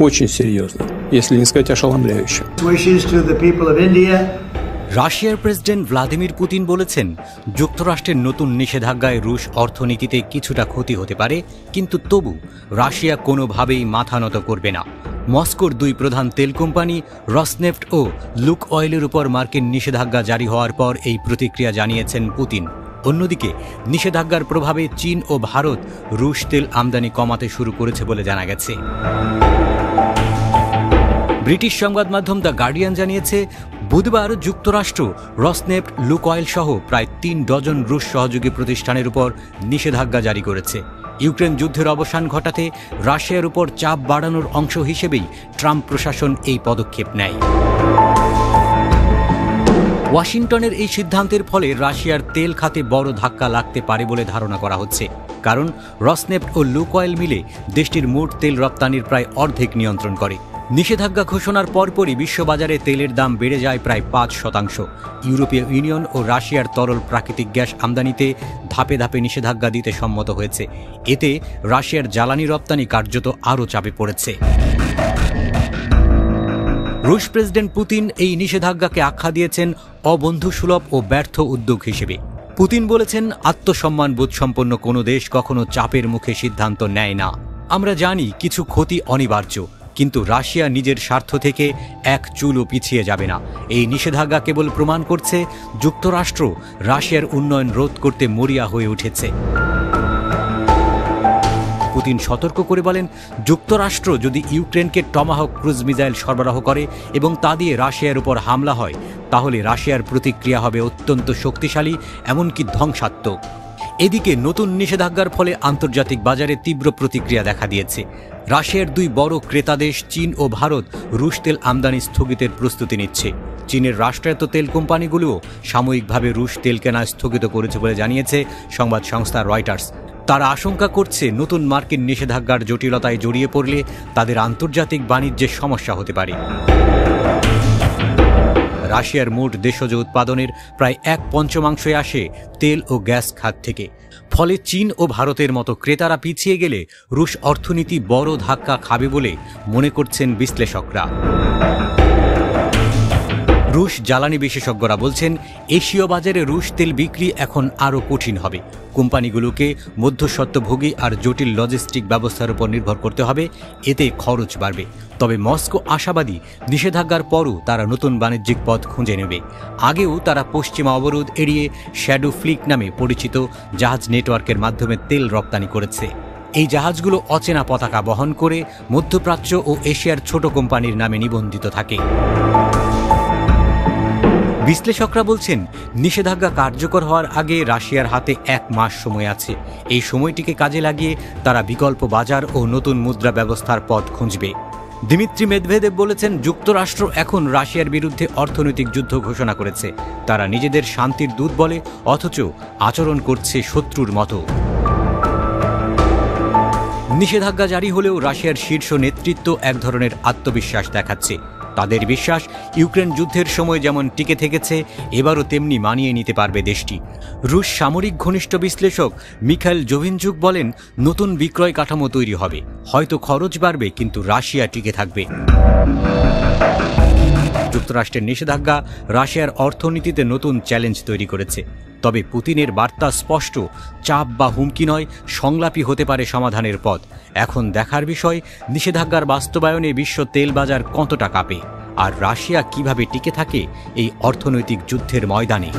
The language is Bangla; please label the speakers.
Speaker 1: Очень серьезно, если не сказать ошеломляюще.
Speaker 2: রাশিয়ার প্রেসিডেন্ট ভ্লাদিমির পুতিন বলেছেন, যুক্তরাষ্ট্রের নতুন নিষেধাজ্ঞায় রুশ অর্থনীতিতে কিছুটা ক্ষতি হতে পারে, কিন্তু তবু রাশিয়া কোনোভাবেই মাথা নত করবে না। মস্কোর দুই প্রধান তেল কোম্পানি রসনেফট ও লুক অয়েলের উপর মার্কিন নিষেধাজ্ঞা জারি হওয়ার পর এই প্রতিক্রিয়া জানিয়েছেন পুতিন। অন্যদিকে নিষেধাজ্ঞার প্রভাবে চীন ও ভারত রুশ তেল আমদানি কমাতে শুরু করেছে বলে জানা গেছে। ব্রিটিশ সংবাদ মাধ্যম দ্য গার্ডিয়ান জানিয়েছে, বুধবার যুক্তরাষ্ট্র রসনেফট, লুক অয়েল সহ প্রায় 3 ডজন রুশ সহযোগী প্রতিষ্ঠানের উপর নিষেধাজ্ঞা জারি করেছে। ইউক্রেন যুদ্ধের অবসান ঘটাতে রাশিয়ার উপর চাপ বাড়ানোর অংশ হিসেবেই ট্রাম্প প্রশাসন এই পদক্ষেপ নেয়। ওয়াশিংটনের এই সিদ্ধান্তের ফলে রাশিয়ার তেল খাতে বড় ধাক্কা লাগতে পারে বলে ধারণা করা হচ্ছে, কারণ রসনেফট ও লুক অয়েল মিলে দেশটির মোট তেল রপ্তানির প্রায় অর্ধেক নিয়ন্ত্রণ করে। নিষেধাজ্ঞা ঘোষণার পরপরই বিশ্ববাজারে তেলের দাম বেড়ে যায় প্রায় 5%। ইউরোপীয় ইউনিয়ন ও রাশিয়ার তরল প্রাকৃতিক গ্যাস আমদানিতে ধাপে ধাপে নিষেধাজ্ঞা দিতে সম্মত হয়েছে। এতে রাশিয়ার জ্বালানি রপ্তানি কার্যত আরও চাপে পড়েছে। রুশ প্রেসিডেন্ট পুতিন এই নিষেধাজ্ঞাকে আখ্যা দিয়েছেন অবন্ধুসুলভ ও ব্যর্থ উদ্যোগ হিসেবে। পুতিন বলেছেন, আত্মসম্মানবোধ সম্পন্ন কোনো দেশ কখনো চাপের মুখে সিদ্ধান্ত নেয় না। আমরা জানি কিছু ক্ষতি অনিবার্য, কিন্তু রাশিয়া নিজের স্বার্থ থেকে এক চুলও পিছিয়ে যাবে না। এই নিষেধাজ্ঞা কেবল প্রমাণ করছে যুক্তরাষ্ট্র রাশিয়ার উন্নয়ন রোধ করতে মরিয়া হয়ে উঠেছে। পুতিন সতর্ক করে বলেন, যুক্তরাষ্ট্র যদি ইউক্রেনকে টমাহক ক্রুজ মিসাইল সরবরাহ করে এবং তা দিয়ে রাশিয়ার উপর হামলা হয়, তাহলে রাশিয়ার প্রতিক্রিয়া হবে অত্যন্ত শক্তিশালী, এমনকি ধ্বংসাত্মক। এদিকে নতুন নিষেধাজ্ঞার ফলে আন্তর্জাতিক বাজারে তীব্র প্রতিক্রিয়া দেখা দিয়েছে। রাশিয়ার দুই বড় ক্রেতা দেশ চীন ও ভারত রুশ তেল আমদানি স্থগিতের প্রস্তুতি নিচ্ছে। চীনের রাষ্ট্রায়ত্ত তেল কোম্পানিগুলোও সাময়িকভাবে রুশ তেল কেনা স্থগিত করেছে বলে জানিয়েছে সংবাদ সংস্থা রয়টার্স। তারা আশঙ্কা করছে, নতুন মার্কিন নিষেধাজ্ঞার জটিলতায় জড়িয়ে পড়লে তাদের আন্তর্জাতিক বাণিজ্যের সমস্যা হতে পারে। রাশিয়ার মোট দেশজ উৎপাদনের প্রায় 1/5 আসে তেল ও গ্যাস খাত থেকে। ফলে চীন ও ভারতের মতো ক্রেতারা পিছিয়ে গেলে রুশ অর্থনীতি বড় ধাক্কা খাবে বলে মনে করছেন বিশ্লেষকরা। রুশ জ্বালানি বিশেষজ্ঞরা বলছেন, এশীয় বাজারে রুশ তেল বিক্রি এখন আরও কঠিন হবে। কোম্পানিগুলোকে মধ্যস্বত্বভোগী আর জটিল লজিস্টিক ব্যবস্থার উপর নির্ভর করতে হবে, এতে খরচ বাড়বে। তবে মস্কো আশাবাদী, নিষেধাজ্ঞার পরও তারা নতুন বাণিজ্যিক পথ খুঁজে নেবে। আগেও তারা পশ্চিমা অবরোধ এড়িয়ে শ্যাডো ফ্লিক নামে পরিচিত জাহাজ নেটওয়ার্কের মাধ্যমে তেল রপ্তানি করেছে। এই জাহাজগুলো অচেনা পতাকা বহন করে মধ্যপ্রাচ্য ও এশিয়ার ছোট কোম্পানির নামে নিবন্ধিত থাকে। বিশ্লেষকরা বলছেন, নিষেধাজ্ঞা কার্যকর হওয়ার আগে রাশিয়ার হাতে 1 মাস সময় আছে। এই সময়টিকে কাজে লাগিয়ে তারা বিকল্প বাজার ও নতুন মুদ্রা ব্যবস্থার পথ খুঁজবে। দিমিত্রি মেদভেদেভ বলেছেন, যুক্তরাষ্ট্র এখন রাশিয়ার বিরুদ্ধে অর্থনৈতিক যুদ্ধ ঘোষণা করেছে। তারা নিজেদের শান্তির দূত বলে, অথচ আচরণ করছে শত্রুর মতো। নিষেধাজ্ঞা জারি হলেও রাশিয়ার শীর্ষ নেতৃত্ব এক ধরনের আত্মবিশ্বাস দেখাচ্ছে। তাদের বিশ্বাস, ইউক্রেন যুদ্ধের সময় যেমন টিকে থেকেছে, এবারও তেমনি মানিয়ে নিতে পারবে দেশটি। রুশ সামরিক ঘনিষ্ঠ বিশ্লেষক মিখাইল জোভিনচুক বলেন, নতুন বিক্রয় কাঠামো তৈরি হবে, হয়তো খরচ বাড়বে, কিন্তু রাশিয়া টিকে থাকবে। যুক্তরাষ্ট্রের নিষেধাজ্ঞা রাশিয়ার অর্থনীতিতে নতুন চ্যালেঞ্জ তৈরি করেছে। তবে পুতিনের বার্তা স্পষ্ট, চাপ বা হুমকি নয়, সংলাপই হতে পারে সমাধানের পথ। এখন দেখার বিষয়, নিষেধাজ্ঞার বাস্তবায়নে বিশ্ব তেল বাজার কতটা কাঁপে, আর রাশিয়া কিভাবে টিকে থাকে এই অর্থনৈতিক যুদ্ধের ময়দানে।